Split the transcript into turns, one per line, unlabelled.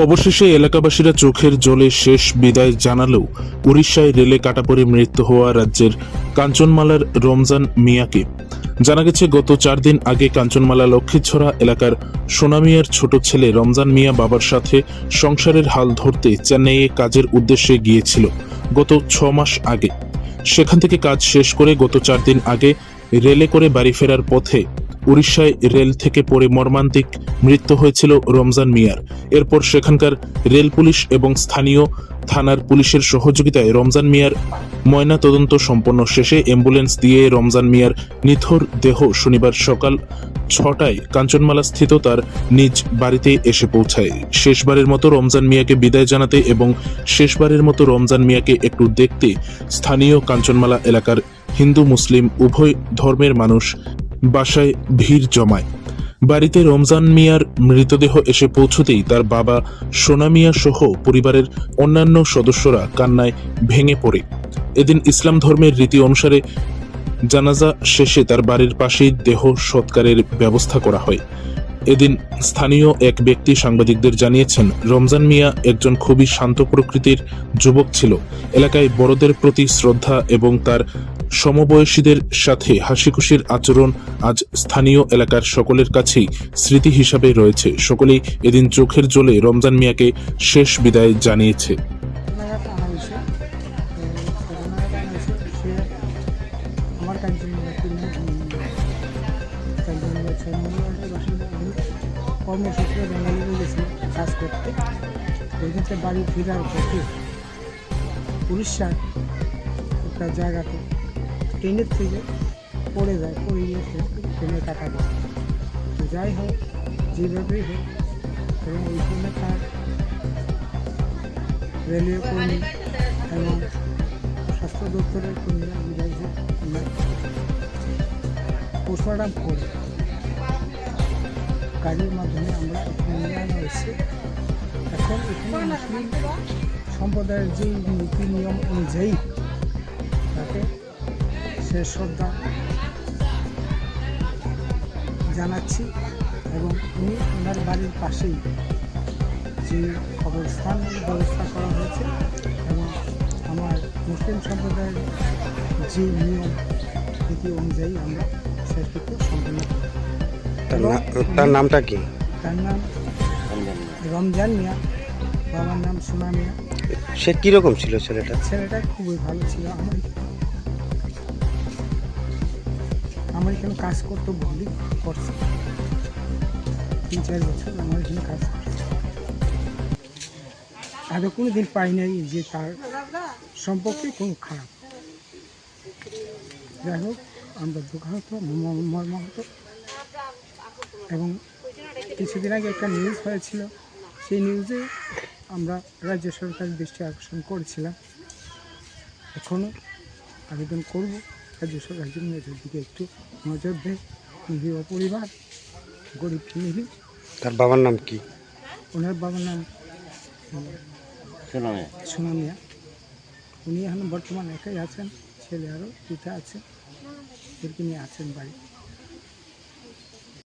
অবশেষে এলাকাবাসীরা চোখের জলে শেষ বিদায় জানালেও উড়িষ্যায় রেলে কাটা পড়ে মৃত্যু হওয়া রাজ্যের কাঞ্চনমালার রমজান মিয়াকে। জানা গেছে, গত 4 দিন আগে কাঞ্চনমালা লক্ষ্মীছড়া এলাকার সোনা মিয়ার ছোট ছেলে রমজান মিয়া বাবার সাথে সংসারের হাল ধরতে চেন্নাইয়ে কাজের উদ্দেশ্যে গিয়েছিল গত 6 মাস আগে। সেখান থেকে কাজ শেষ করে গত 4 দিন আগে রেলে করে বাড়ি ফেরার পথে উড়িষ্যায় রেল থেকে পড়ে মর্মান্তিক মৃত্যু হয়েছিল রমজান মিয়ার। এরপর সেখানকার রেল পুলিশ এবং স্থানীয় থানার পুলিশের সহযোগিতায় রমজান মিয়ার ময়না তদন্ত সম্পন্ন শেষে অ্যাম্বুলেন্স দিয়ে রমজান মিয়ার নিথর দেহ শনিবার সকাল 6টায় কাঞ্চনমালা স্থিত তার নিজ বাড়িতে এসে পৌঁছায়। শেষবারের মতো রমজান মিয়াকে বিদায় জানাতে এবং শেষবারের মতো রমজান মিয়াকে একটু দেখতে স্থানীয় কাঞ্চনমালা এলাকার হিন্দু মুসলিম উভয় ধর্মের মানুষ বাসায় ভিড় জমায়। বাড়িতে রমজান মিয়ার মৃতদেহ এসে পৌঁছতেই তার বাবা সোনা মিয়া সহ পরিবারের অন্যান্য সদস্যরা কান্নায় ভেঙে পড়ে। এদিন ইসলাম ধর্মের রীতি অনুসারে জানাজা শেষে তার বাড়ির পাশেই দেহ সৎকারের ব্যবস্থা করা হয়। এদিন স্থানীয় এক ব্যক্তি সাংবাদিকদের জানিয়েছেন, রমজান মিয়া একজন খুবই শান্ত প্রকৃতির যুবক ছিল। এলাকায় বড়দের প্রতি শ্রদ্ধা এবং তার সমবয়সীদের সাথে হাসিখুশির আচরণ আজ স্থানীয় এলাকার সকলের কাছেই স্মৃতি হিসাবে রয়েছে। সকলেই এদিন চোখের জলে রমজান মিয়াকে শেষ বিদায় জানিয়েছে।
কর্মসূত্রে বেঙ্গালুরু গেছি কাজ করতে। ওইখানে বাড়ি ফেরার পথে উড়িষ্যার একটা জায়গাতে ট্রেনের থেকে পড়ে যায়, পড়ে গিয়ে ট্রেনে কাটা যায়। তো যাই হোক, যেভাবেই হোক, এবং ওইখানে তার রেলওয়ে কর্মী এবং স্বাস্থ্য দপ্তরের কর্মীরা বিদায়ী পোস্টমর্টম করে গাড়ির মাধ্যমে আমরা এখানে নিয়ে আনা হয়েছে। এখন এখানে মুসলিম সম্প্রদায়ের যে নীতি নিয়ম অনুযায়ী তাকে শেষ শ্রদ্ধা জানাচ্ছি এবং উনি ওনার বাড়ির পাশেই যে কবরস্থান ব্যবস্থা করা হয়েছে এবং আমার মুসলিম সম্প্রদায়ের যে নিয়ম নীতি অনুযায়ী আমরা শেষকৃত্য সম্পন্ন করি।
তার নামটা কি?
তার নাম রমজান মিয়া, বাবার নাম সোনা মিয়া।
সে কিরকম ছিল ছেলেটা?
ছেলেটা খুবই ভালো ছিল। আমার এখানে কাজ করতো, বলি করছে 3-4 বছর আমার এখানে কাজ করছে। আগে কোনো দিন পাই নাই যে তার সম্পর্কে কোনো খারাপ। যাই হোক, আমরা দুঃখাহত মর্মাহত। এবং কিছুদিন আগে একটা নিউজ হয়েছিল, সেই নিউজে আমরা রাজ্য সরকারের দৃষ্টি আকর্ষণ করেছিলাম। এখনও আবেদন করব রাজ্য সরকার জন্য এটার দিকে একটু নজর দেয়। নিরীহ পরিবার, গরিব ফ্যামিলি।
তার বাবার নাম কি?
ওনার বাবার নাম সোনা মিয়া। উনি এখন বর্তমানে একাই আছেন, ছেলে আরও দুটা আছে, এদেরকে নিয়ে আছেন বাড়ি।